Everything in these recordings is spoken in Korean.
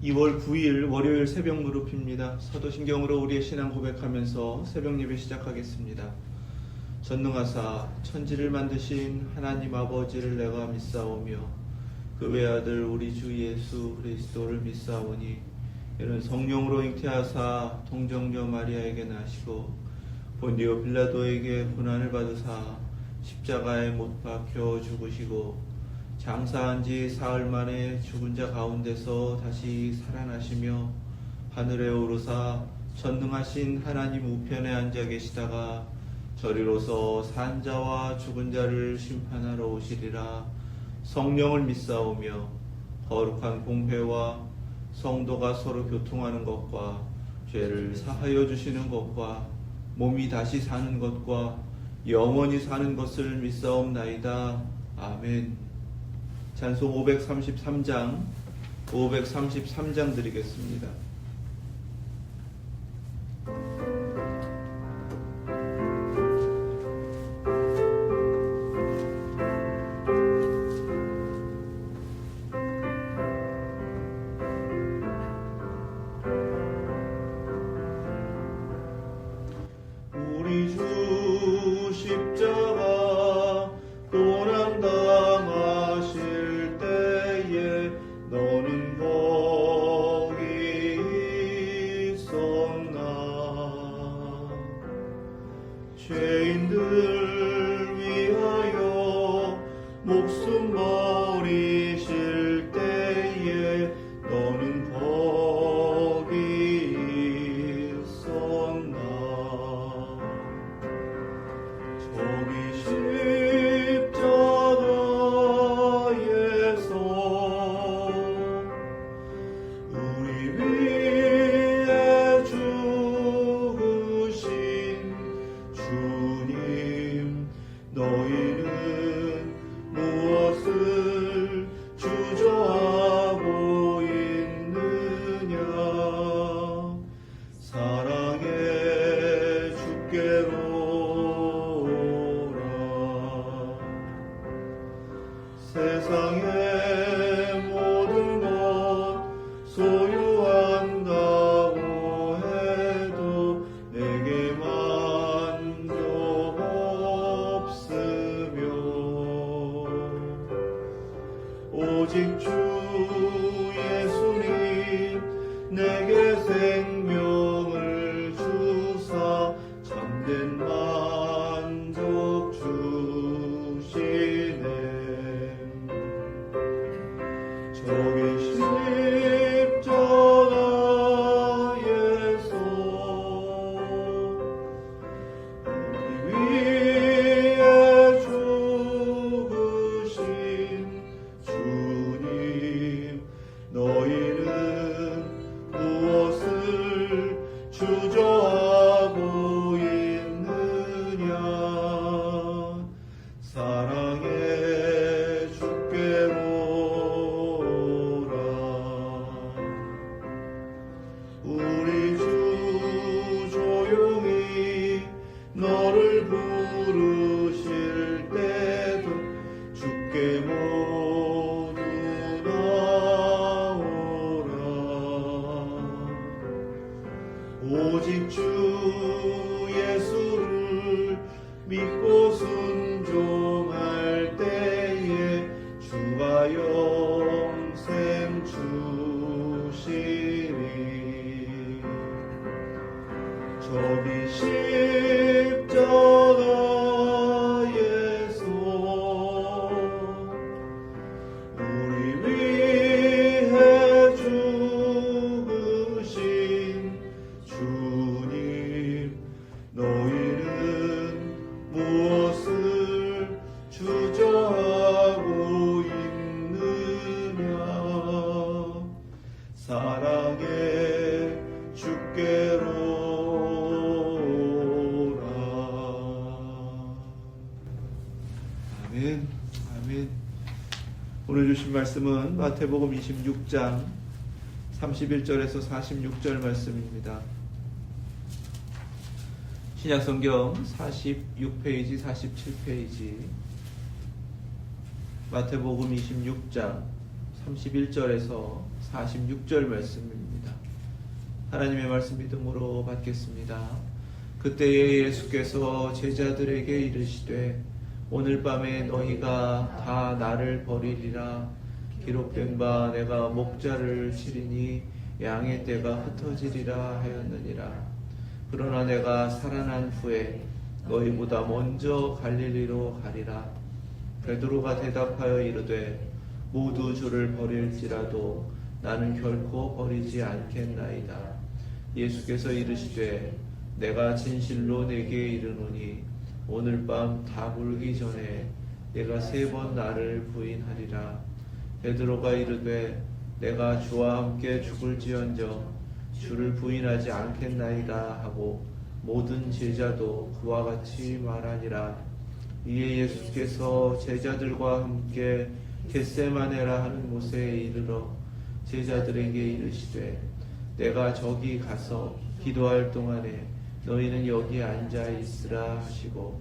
2월 9일 월요일 새벽 무릎입니다. 사도신경으로 우리의 신앙 고백하면서 새벽 예배 시작하겠습니다. 전능하사 천지를 만드신 하나님 아버지를 내가 믿사오며 그 외아들 우리 주 예수 그리스도를 믿사오니 이는 성령으로 잉태하사 동정녀 마리아에게 나시고 본디오 빌라도에게 고난을 받으사 십자가에 못 박혀 죽으시고 장사한 지 사흘 만에 죽은 자 가운데서 다시 살아나시며 하늘에 오르사 전능하신 하나님 우편에 앉아 계시다가 저리로서 산 자와 죽은 자를 심판하러 오시리라. 성령을 믿사오며 거룩한 공회와 성도가 서로 교통하는 것과 죄를 사하여 주시는 것과 몸이 다시 사는 것과 영원히 사는 것을 믿사옵나이다. 아멘. 찬송 533장 드리겠습니다. 우리 주 십자가 고난 당하실 때에 너는 거기 있었나. 죄인들 위하여 목숨 버리실 때에 너는 거기 있었나. 저기 십자가에서 우리 위해 죽으신 주님, 너희는 무엇을 주저하고 있느냐. 사랑의 주께로 세상의 모든 것 소유한다고 해도 내게 만족 없으며 오직 주 예수님 내게 생명을 주사 참된 만족 주시네. 저기 십자가에서 우리 위해 죽으신 주님, 너희는 무엇을 주저하고 있느냐. 사랑의 주께로 우리 주 조용히 너를 부르실 때도 주께 모두 나오라. 오직 주 예수를 믿고 순종할 때에 주가 영생 주시리. 저기 십자가에서 우리 위해 죽으신 주님, 너희는 무엇을 주저하고 있느냐. 사랑의 주께로 아멘. 오늘 주신 말씀은 마태복음 26장 31절에서 46절 말씀입니다. 신약성경 46페이지, 47페이지, 마태복음 26장 31절에서 46절 말씀입니다. 하나님의 말씀 믿음으로 받겠습니다. 그때에 예수께서 제자들에게 이르시되 오늘 밤에 너희가 다 나를 버리리라. 기록된 바 내가 목자를 치리니 양의 떼가 흩어지리라 하였느니라. 그러나 내가 살아난 후에 너희보다 먼저 갈릴리로 가리라. 베드로가 대답하여 이르되 모두 주를 버릴지라도 나는 결코 버리지 않겠나이다. 예수께서 이르시되 내가 진실로 내게 이르노니 오늘 밤 다 울기 전에 내가 3번 나를 부인하리라. 베드로가 이르되 내가 주와 함께 죽을지언정 주를 부인하지 않겠나이다 하고 모든 제자도 그와 같이 말하니라. 이에 예수께서 제자들과 함께 겟세마네라 하는 곳에 이르러 제자들에게 이르시되 내가 저기 가서 기도할 동안에 너희는 여기 앉아 있으라 하시고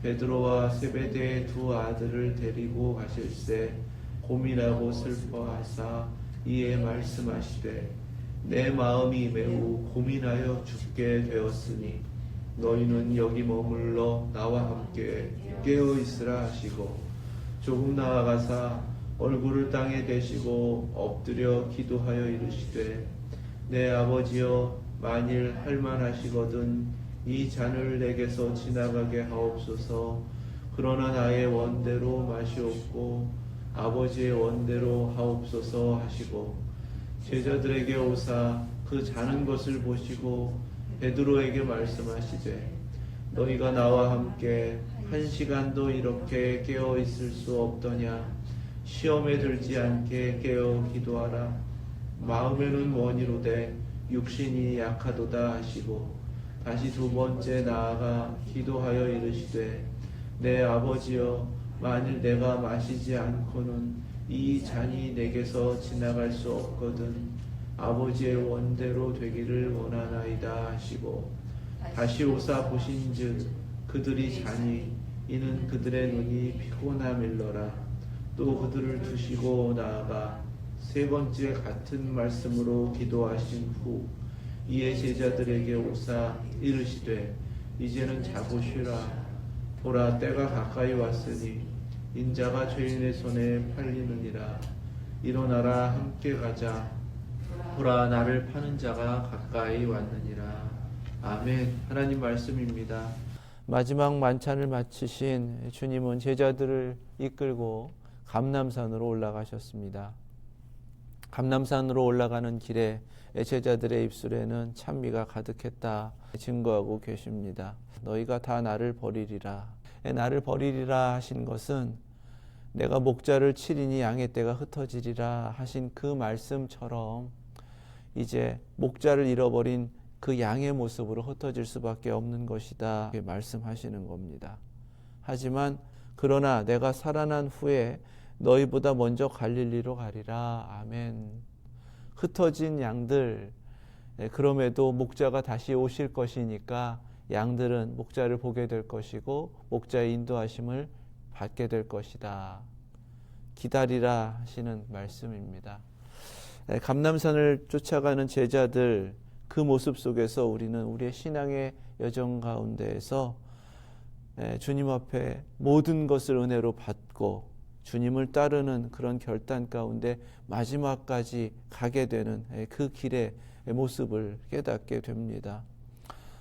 베드로와 세베대의 2 아들을 데리고 가실새 고민하고 슬퍼하사 이에 말씀하시되 내 마음이 매우 고민하여 죽게 되었으니 너희는 여기 머물러 나와 함께 깨어 있으라 하시고 조금 나아가사 얼굴을 땅에 대시고 엎드려 기도하여 이르시되 내 아버지여 만일 할만하시거든 이 잔을 내게서 지나가게 하옵소서. 그러나 나의 원대로 마시옵고 아버지의 원대로 하옵소서 하시고 제자들에게 오사 그 자는 것을 보시고 베드로에게 말씀하시되 너희가 나와 함께 1시간도 이렇게 깨어 있을 수 없더냐. 시험에 들지 않게 깨어 기도하라. 마음에는 원이로되 육신이 약하도다 하시고 다시 2번째 나아가 기도하여 이르시되 내 아버지여 만일 내가 마시지 않고는 이 잔이 내게서 지나갈 수 없거든 아버지의 원대로 되기를 원하나이다 하시고 다시 오사 보신즉 그들이 자니 이는 그들의 눈이 피곤함일러라. 또 그들을 두시고 나아가 3번째 같은 말씀으로 기도하신 후 이에 제자들에게 오사 이르시되 이제는 자고 쉬라. 보라 때가 가까이 왔으니 인자가 죄인의 손에 팔리느니라. 일어나라 함께 가자. 보라 나를 파는 자가 가까이 왔느니라. 아멘. 하나님 말씀입니다. 마지막 만찬을 마치신 주님은 제자들을 이끌고 감람산으로 올라가셨습니다. 감람산으로 올라가는 길에 제자들의 입술에는 찬미가 가득했다 증거하고 계십니다. 너희가 다 나를 버리리라. 나를 버리리라 하신 것은 내가 목자를 치리니 양의 떼가 흩어지리라 하신 그 말씀처럼 이제 목자를 잃어버린 그 양의 모습으로 흩어질 수밖에 없는 것이다 이렇게 말씀하시는 겁니다. 하지만 그러나 내가 살아난 후에 너희보다 먼저 갈릴리로 가리라. 아멘. 흩어진 양들, 그럼에도 목자가 다시 오실 것이니까 양들은 목자를 보게 될 것이고 목자의 인도하심을 받게 될 것이다. 기다리라 하시는 말씀입니다. 감람산을 쫓아가는 제자들 그 모습 속에서 우리는 우리의 신앙의 여정 가운데에서 주님 앞에 모든 것을 은혜로 받고 주님을 따르는 그런 결단 가운데 마지막까지 가게 되는 그 길의 모습을 깨닫게 됩니다.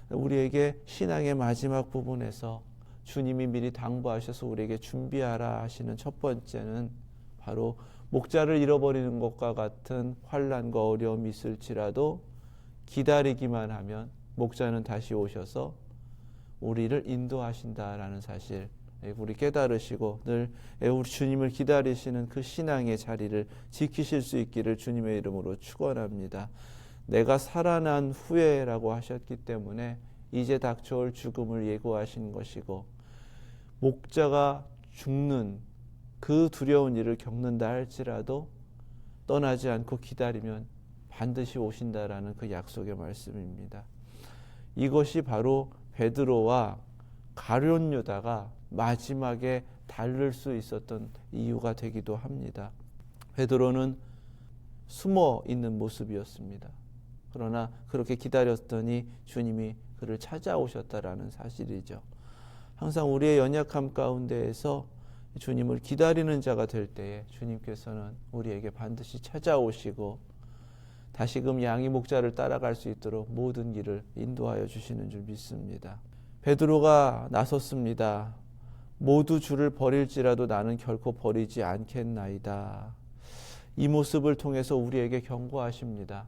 우리에게 신앙의 마지막 부분에서 주님이 미리 당부하셔서 우리에게 준비하라 하시는 첫 번째는 바로 목자를 잃어버리는 것과 같은 환난과 어려움이 있을지라도 기다리기만 하면 목자는 다시 오셔서 우리를 인도하신다라는 사실 우리 깨달으시고 늘 우리 주님을 기다리시는 그 신앙의 자리를 지키실 수 있기를 주님의 이름으로 축원합니다. 내가 살아난 후에라고 하셨기 때문에 이제 닥쳐올 죽음을 예고하신 것이고 목자가 죽는 그 두려운 일을 겪는다 할지라도 떠나지 않고 기다리면 반드시 오신다라는 그 약속의 말씀입니다. 이것이 바로 베드로와 가룟 유다가 마지막에 다를 수 있었던 이유가 되기도 합니다. 베드로는 숨어 있는 모습이었습니다. 그러나 그렇게 기다렸더니 주님이 그를 찾아오셨다라는 사실이죠. 항상 우리의 연약함 가운데에서 주님을 기다리는 자가 될 때에 주님께서는 우리에게 반드시 찾아오시고 다시금 양이 목자를 따라갈 수 있도록 모든 길을 인도하여 주시는 줄 믿습니다. 베드로가 나섰습니다. 모두 주를 버릴지라도 나는 결코 버리지 않겠나이다. 이 모습을 통해서 우리에게 경고하십니다.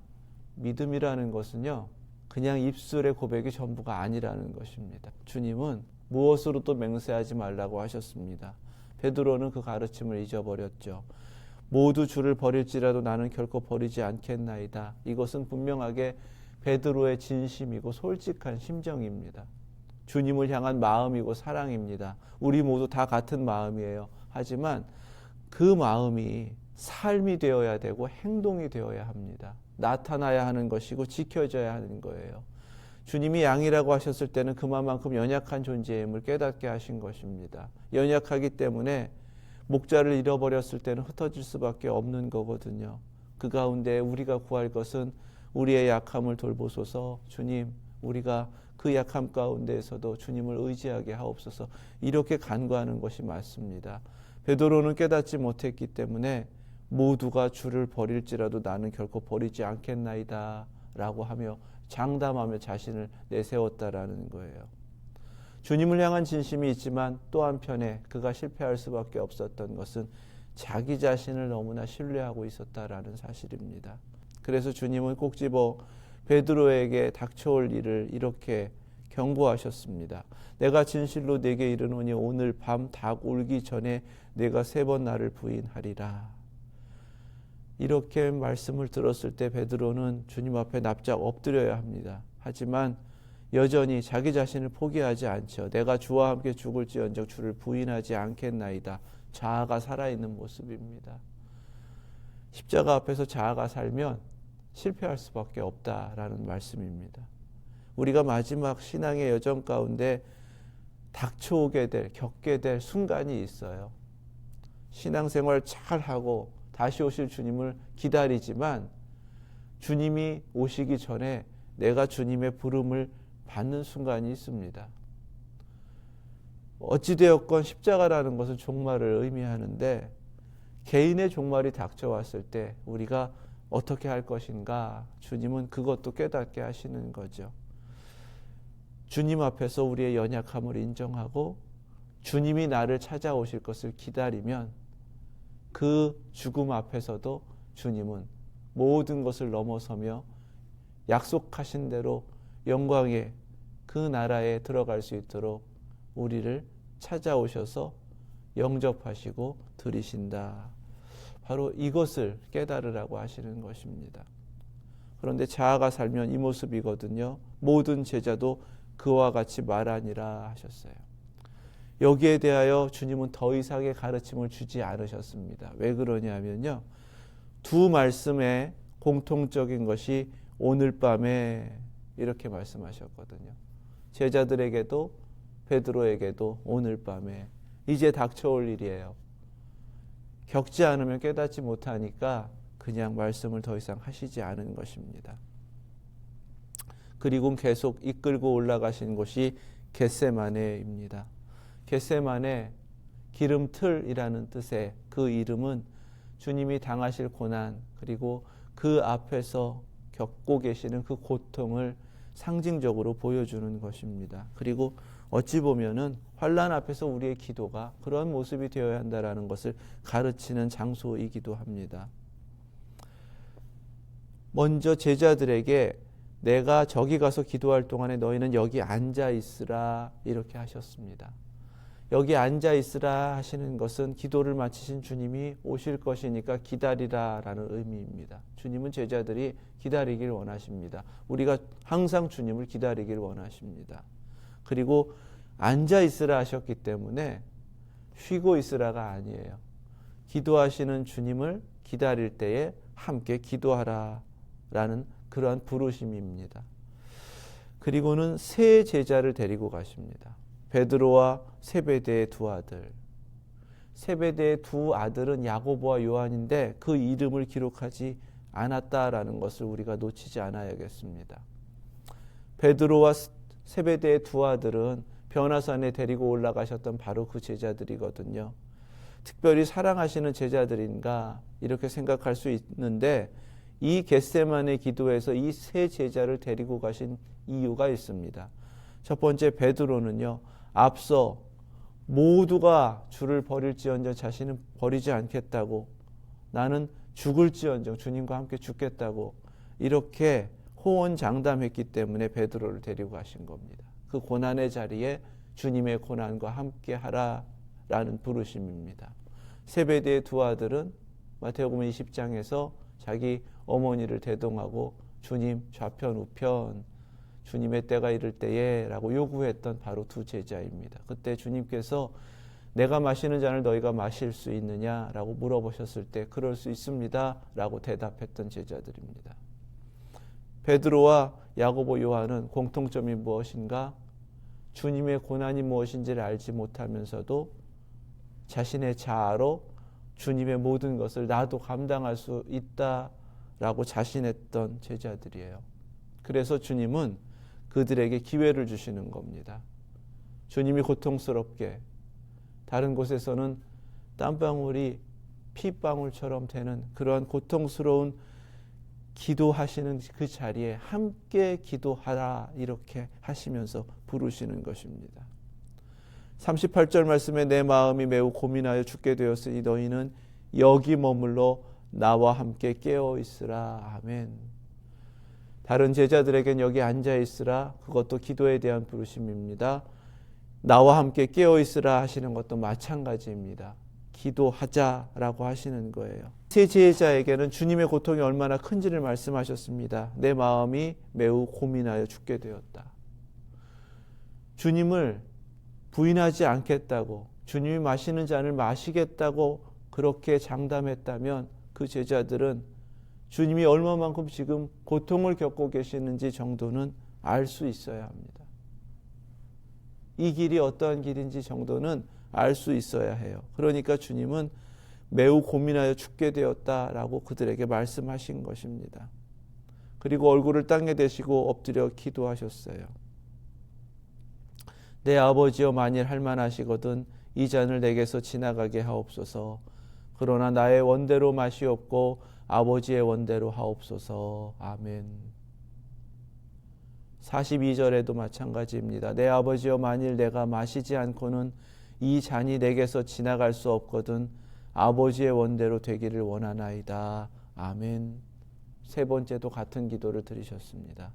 믿음이라는 것은요, 그냥 입술의 고백이 전부가 아니라는 것입니다. 주님은 무엇으로도 맹세하지 말라고 하셨습니다. 베드로는 그 가르침을 잊어버렸죠. 모두 주를 버릴지라도 나는 결코 버리지 않겠나이다. 이것은 분명하게 베드로의 진심이고 솔직한 심정입니다. 주님을 향한 마음이고 사랑입니다. 우리 모두 다 같은 마음이에요. 하지만 그 마음이 삶이 되어야 되고 행동이 되어야 합니다. 나타나야 하는 것이고 지켜져야 하는 거예요. 주님이 양이라고 하셨을 때는 그만큼 연약한 존재임을 깨닫게 하신 것입니다. 연약하기 때문에 목자를 잃어버렸을 때는 흩어질 수밖에 없는 거거든요. 그 가운데 우리가 구할 것은 우리의 약함을 돌보소서. 주님, 우리가 그 약함 가운데에서도 주님을 의지하게 하옵소서. 이렇게 간구하는 것이 맞습니다. 베드로는 깨닫지 못했기 때문에 모두가 주를 버릴지라도 나는 결코 버리지 않겠나이다 라고 하며 장담하며 자신을 내세웠다라는 거예요. 주님을 향한 진심이 있지만 또 한편에 그가 실패할 수밖에 없었던 것은 자기 자신을 너무나 신뢰하고 있었다라는 사실입니다. 그래서 주님은 꼭 집어 베드로에게 닥쳐올 일을 이렇게 경고하셨습니다. 내가 진실로 네게 이르노니 오늘 밤 닭 울기 전에 네가 3번 나를 부인하리라. 이렇게 말씀을 들었을 때 베드로는 주님 앞에 납작 엎드려야 합니다. 하지만 여전히 자기 자신을 포기하지 않죠. 내가 주와 함께 죽을지언정 주를 부인하지 않겠나이다. 자아가 살아있는 모습입니다. 십자가 앞에서 자아가 살면 실패할 수밖에 없다라는 말씀입니다. 우리가 마지막 신앙의 여정 가운데 닥쳐오게 될, 겪게 될 순간이 있어요. 신앙생활 잘하고 다시 오실 주님을 기다리지만 주님이 오시기 전에 내가 주님의 부름을 받는 순간이 있습니다. 어찌되었건 십자가라는 것은 종말을 의미하는데 개인의 종말이 닥쳐왔을 때 우리가 어떻게 할 것인가, 주님은 그것도 깨닫게 하시는 거죠. 주님 앞에서 우리의 연약함을 인정하고 주님이 나를 찾아오실 것을 기다리면 그 죽음 앞에서도 주님은 모든 것을 넘어서며 약속하신 대로 영광의 그 나라에 들어갈 수 있도록 우리를 찾아오셔서 영접하시고 들이신다. 바로 이것을 깨달으라고 하시는 것입니다. 그런데 자아가 살면 이 모습이거든요. 모든 제자도 그와 같이 말하니라 하셨어요. 여기에 대하여 주님은 더 이상의 가르침을 주지 않으셨습니다. 왜 그러냐면요, 두 말씀의 공통적인 것이 오늘 밤에 이렇게 말씀하셨거든요. 제자들에게도 베드로에게도 오늘 밤에 이제 닥쳐올 일이에요. 겪지 않으면 깨닫지 못하니까 그냥 말씀을 더 이상 하시지 않은 것입니다. 그리고 계속 이끌고 올라가신 곳이 겟세마네입니다. 겟세마네, 기름틀이라는 뜻의 그 이름은 주님이 당하실 고난 그리고 그 앞에서 겪고 계시는 그 고통을 상징적으로 보여주는 것입니다. 그리고 어찌 보면은 환난 앞에서 우리의 기도가 그런 모습이 되어야 한다라는 것을 가르치는 장소이기도 합니다. 먼저 제자들에게 내가 저기 가서 기도할 동안에 너희는 여기 앉아 있으라 이렇게 하셨습니다. 여기 앉아 있으라 하시는 것은 기도를 마치신 주님이 오실 것이니까 기다리라라는 의미입니다. 주님은 제자들이 기다리길 원하십니다. 우리가 항상 주님을 기다리길 원하십니다. 그리고 앉아 있으라 하셨기 때문에 쉬고 있으라가 아니에요. 기도하시는 주님을 기다릴 때에 함께 기도하라라는 그러한 부르심입니다. 그리고는 세 제자를 데리고 가십니다. 베드로와 세베대의 두 아들. 세베대의 두 아들은 야고보와 요한인데 그 이름을 기록하지 않았다라는 것을 우리가 놓치지 않아야겠습니다. 베드로와 세베대의 두 아들은 변화산에 데리고 올라가셨던 바로 그 제자들이거든요. 특별히 사랑하시는 제자들인가 이렇게 생각할 수 있는데 이 겟세마네 기도에서 이 세 제자를 데리고 가신 이유가 있습니다. 첫 번째, 베드로는요, 앞서 모두가 주를 버릴지언정 자신은 버리지 않겠다고, 나는 죽을지언정 주님과 함께 죽겠다고 이렇게 호언장담했기 때문에 베드로를 데리고 가신 겁니다. 그 고난의 자리에 주님의 고난과 함께 하라라는 부르심입니다. 세베대의 두 아들은 마태복음 20장에서 자기 어머니를 대동하고 주님 좌편 우편 주님의 때가 이를 때에 라고 요구했던 바로 두 제자입니다. 그때 주님께서 내가 마시는 잔을 너희가 마실 수 있느냐라고 물어보셨을 때 그럴 수 있습니다 라고 대답했던 제자들입니다. 베드로와 야고보, 요한은 공통점이 무엇인가? 주님의 고난이 무엇인지를 알지 못하면서도 자신의 자아로 주님의 모든 것을 나도 감당할 수 있다라고 자신했던 제자들이에요. 그래서 주님은 그들에게 기회를 주시는 겁니다. 주님이 고통스럽게 다른 곳에서는 땀방울이 피방울처럼 되는 그러한 고통스러운 기도하시는 그 자리에 함께 기도하라 이렇게 하시면서 부르시는 것입니다. 38절 말씀에 내 마음이 매우 고민하여 죽게 되었으니 너희는 여기 머물러 나와 함께 깨어 있으라. 아멘. 다른 제자들에겐 여기 앉아 있으라. 그것도 기도에 대한 부르심입니다. 나와 함께 깨어 있으라 하시는 것도 마찬가지입니다. 기도하자라고 하시는 거예요. 세 제자에게는 주님의 고통이 얼마나 큰지를 말씀하셨습니다. 내 마음이 매우 고민하여 죽게 되었다. 주님을 부인하지 않겠다고, 주님이 마시는 잔을 마시겠다고 그렇게 장담했다면 그 제자들은 주님이 얼마만큼 지금 고통을 겪고 계시는지 정도는 알 수 있어야 합니다. 이 길이 어떠한 길인지 정도는 알 수 있어야 해요. 그러니까 주님은 매우 고민하여 죽게 되었다라고 그들에게 말씀하신 것입니다. 그리고 얼굴을 땅에 대시고 엎드려 기도하셨어요. 내 아버지여, 만일 할만하시거든 이 잔을 내게서 지나가게 하옵소서. 그러나 나의 원대로 마시옵고 아버지의 원대로 하옵소서. 아멘. 42절에도 마찬가지입니다. 내 아버지여, 만일 내가 마시지 않고는 이 잔이 내게서 지나갈 수 없거든 아버지의 원대로 되기를 원하나이다. 아멘. 세 번째도 같은 기도를 드리셨습니다.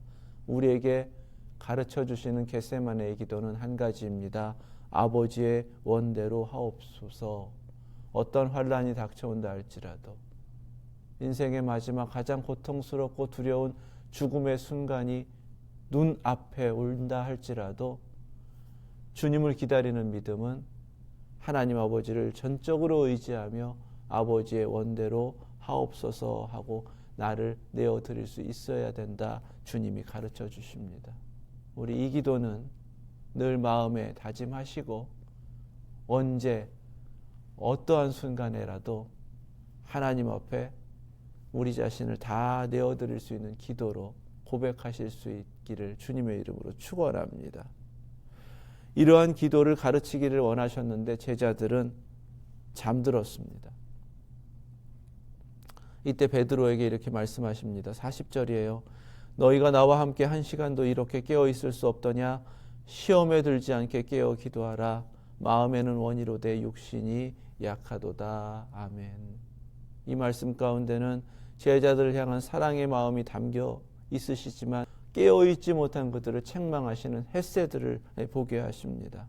우리에게 가르쳐 주시는 겟세마네의 기도는 한 가지입니다. 아버지의 원대로 하옵소서. 어떤 환란이 닥쳐온다 할지라도, 인생의 마지막 가장 고통스럽고 두려운 죽음의 순간이 눈앞에 온다 할지라도 주님을 기다리는 믿음은 하나님 아버지를 전적으로 의지하며 아버지의 원대로 하옵소서 하고 나를 내어드릴 수 있어야 된다. 주님이 가르쳐 주십니다. 우리 이 기도는 늘 마음에 다짐하시고 언제 어떠한 순간에라도 하나님 앞에 우리 자신을 다 내어드릴 수 있는 기도로 고백하실 수 있기를 주님의 이름으로 축원합니다. 이러한 기도를 가르치기를 원하셨는데 제자들은 잠들었습니다. 이때 베드로에게 이렇게 말씀하십니다. 40절이에요. 너희가 나와 함께 한 시간도 이렇게 깨어 있을 수 없더냐? 시험에 들지 않게 깨어 기도하라. 마음에는 원이로되 육신이 약하도다. 아멘. 이 말씀 가운데는 제자들을 향한 사랑의 마음이 담겨 있으시지만 깨어있지 못한 그들을 책망하시는 헷세들을 보게 하십니다.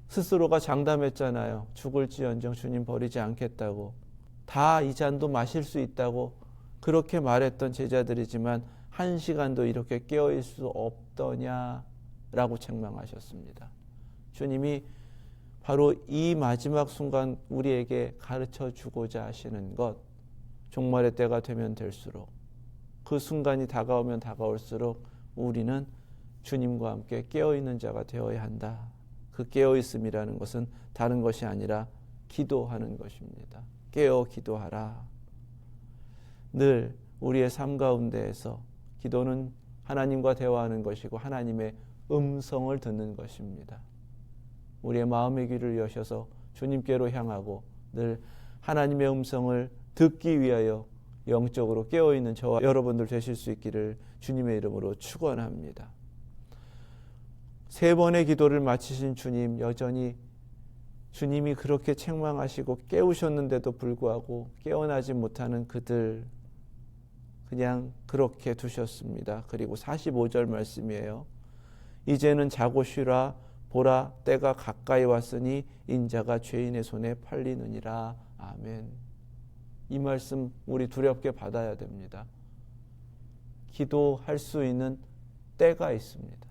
스스로가 장담했잖아요. 죽을지언정 주님 버리지 않겠다고. 다 이 잔도 마실 수 있다고 그렇게 말했던 제자들이지만 한 시간도 이렇게 깨어있을 수 없더냐라고 책망하셨습니다. 주님이 바로 이 마지막 순간 우리에게 가르쳐 주고자 하시는 것, 종말의 때가 되면 될수록, 그 순간이 다가오면 다가올수록 우리는 주님과 함께 깨어있는 자가 되어야 한다. 그 깨어있음이라는 것은 다른 것이 아니라 기도하는 것입니다. 깨어 기도하라. 늘 우리의 삶 가운데에서 기도는 하나님과 대화하는 것이고 하나님의 음성을 듣는 것입니다. 우리의 마음의 귀를 여셔서 주님께로 향하고 늘 하나님의 음성을 듣기 위하여 영적으로 깨어있는 저와 여러분들 되실 수 있기를 주님의 이름으로 축원합니다. 3번의 기도를 마치신 주님, 여전히 주님이 그렇게 책망하시고 깨우셨는데도 불구하고 깨어나지 못하는 그들 그냥 그렇게 두셨습니다. 그리고 45절 말씀이에요. 이제는 자고 쉬라. 보라, 때가 가까이 왔으니 인자가 죄인의 손에 팔리느니라. 아멘. 이 말씀 우리 두렵게 받아야 됩니다. 기도할 수 있는 때가 있습니다.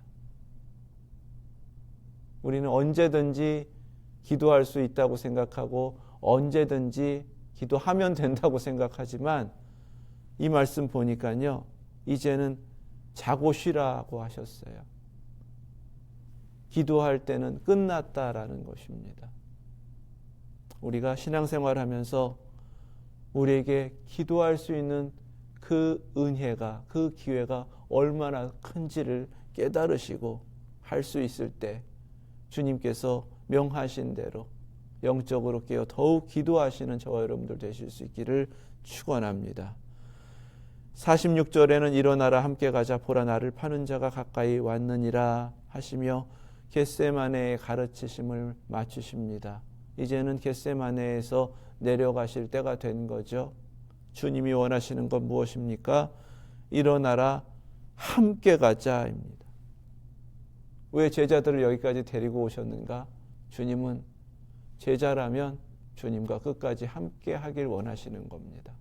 우리는 언제든지 기도할 수 있다고 생각하고 언제든지 기도하면 된다고 생각하지만 이 말씀 보니까요, 이제는 자고 쉬라고 하셨어요. 기도할 때는 끝났다라는 것입니다. 우리가 신앙생활하면서 우리에게 기도할 수 있는 그 은혜가, 그 기회가 얼마나 큰지를 깨달으시고 할 수 있을 때 주님께서 명하신 대로 영적으로 깨어 더욱 기도하시는 저와 여러분들 되실 수 있기를 축원합니다. 46절에는 일어나라 함께 가자 보라 나를 파는 자가 가까이 왔느니라 하시며 겟세마네의 가르치심을 마치십니다. 이제는 겟세마네에서 내려가실 때가 된 거죠. 주님이 원하시는 건 무엇입니까? 일어나라 함께 가자입니다. 왜 제자들을 여기까지 데리고 오셨는가? 주님은 제자라면 주님과 끝까지 함께 하길 원하시는 겁니다.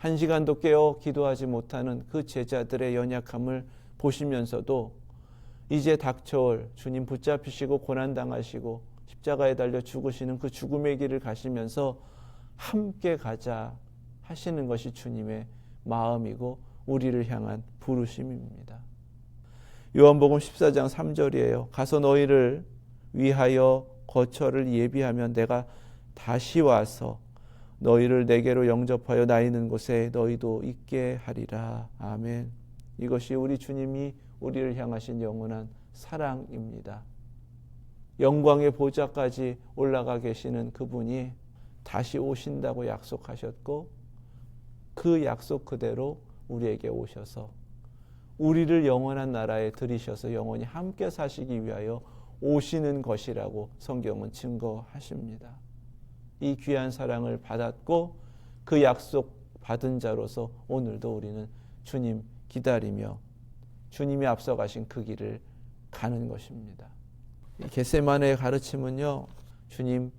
1시간도 깨어 기도하지 못하는 그 제자들의 연약함을 보시면서도 이제 닥쳐올 주님 붙잡히시고 고난당하시고 십자가에 달려 죽으시는 그 죽음의 길을 가시면서 함께 가자 하시는 것이 주님의 마음이고 우리를 향한 부르심입니다. 요한복음 14장 3절이에요. 가서 너희를 위하여 거처를 예비하면 내가 다시 와서 너희를 내게로 영접하여 나 있는 곳에 너희도 있게 하리라. 아멘. 이것이 우리 주님이 우리를 향하신 영원한 사랑입니다. 영광의 보좌까지 올라가 계시는 그분이 다시 오신다고 약속하셨고 그 약속 그대로 우리에게 오셔서 우리를 영원한 나라에 들이셔서 영원히 함께 사시기 위하여 오시는 것이라고 성경은 증거하십니다. 이 귀한 사랑을 받았고 그 약속 받은 자로서 오늘도 우리는 주님 기다리며 주님이 앞서가신 그 길을 가는 것입니다. 이 겟세마네의 가르침은요, 주님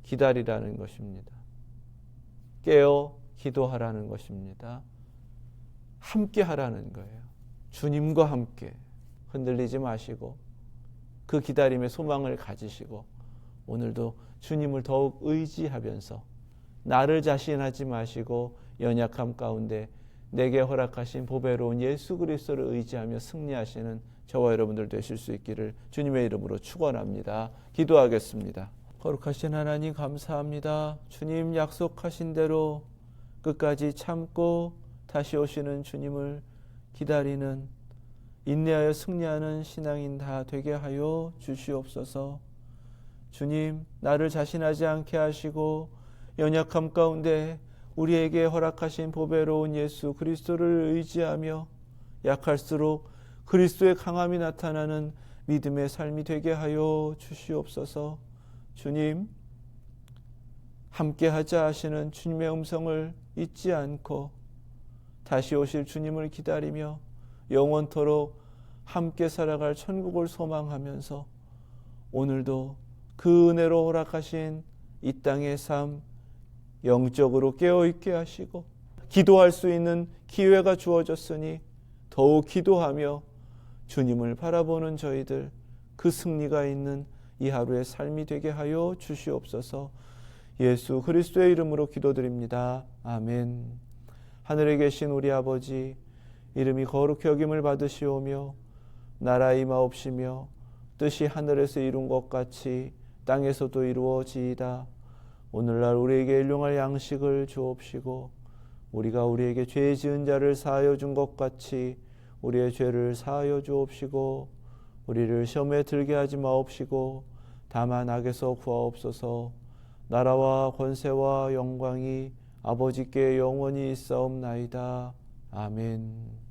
기다리라는 것입니다. 깨어 기도하라는 것입니다. 함께 하라는 거예요. 주님과 함께 흔들리지 마시고 그 기다림의 소망을 가지시고 오늘도 주님을 더욱 의지하면서 나를 자신하지 마시고 연약함 가운데 내게 허락하신 보배로운 예수 그리스도를 의지하며 승리하시는 저와 여러분들 되실 수 있기를 주님의 이름으로 축원합니다. 기도하겠습니다. 거룩하신 하나님 감사합니다. 주님 약속하신 대로 끝까지 참고 다시 오시는 주님을 기다리는 인내하여 승리하는 신앙인 다 되게 하여 주시옵소서. 주님, 나를 자신하지 않게 하시고 연약함 가운데 우리에게 허락하신 보배로운 예수 그리스도를 의지하며 약할수록 그리스도의 강함이 나타나는 믿음의 삶이 되게 하여 주시옵소서. 주님, 함께하자 하시는 주님의 음성을 잊지 않고 다시 오실 주님을 기다리며 영원토록 함께 살아갈 천국을 소망하면서 오늘도 그 은혜로 허락하신 이 땅의 삶 영적으로 깨어있게 하시고 기도할 수 있는 기회가 주어졌으니 더욱 기도하며 주님을 바라보는 저희들 그 승리가 있는 이 하루의 삶이 되게 하여 주시옵소서. 예수 그리스도의 이름으로 기도드립니다. 아멘. 하늘에 계신 우리 아버지 이름이 거룩히 여김을 받으시오며 나라 임하옵시며 뜻이 하늘에서 이룬 것 같이 땅에서도 이루어지이다. 오늘날 우리에게 일용할 양식을 주옵시고 우리가 우리에게 죄 지은 자를 사하여 준 것 같이 우리의 죄를 사하여 주옵시고 우리를 시험에 들게 하지 마옵시고 다만 악에서 구하옵소서. 나라와 권세와 영광이 아버지께 영원히 있사옵나이다. 아멘.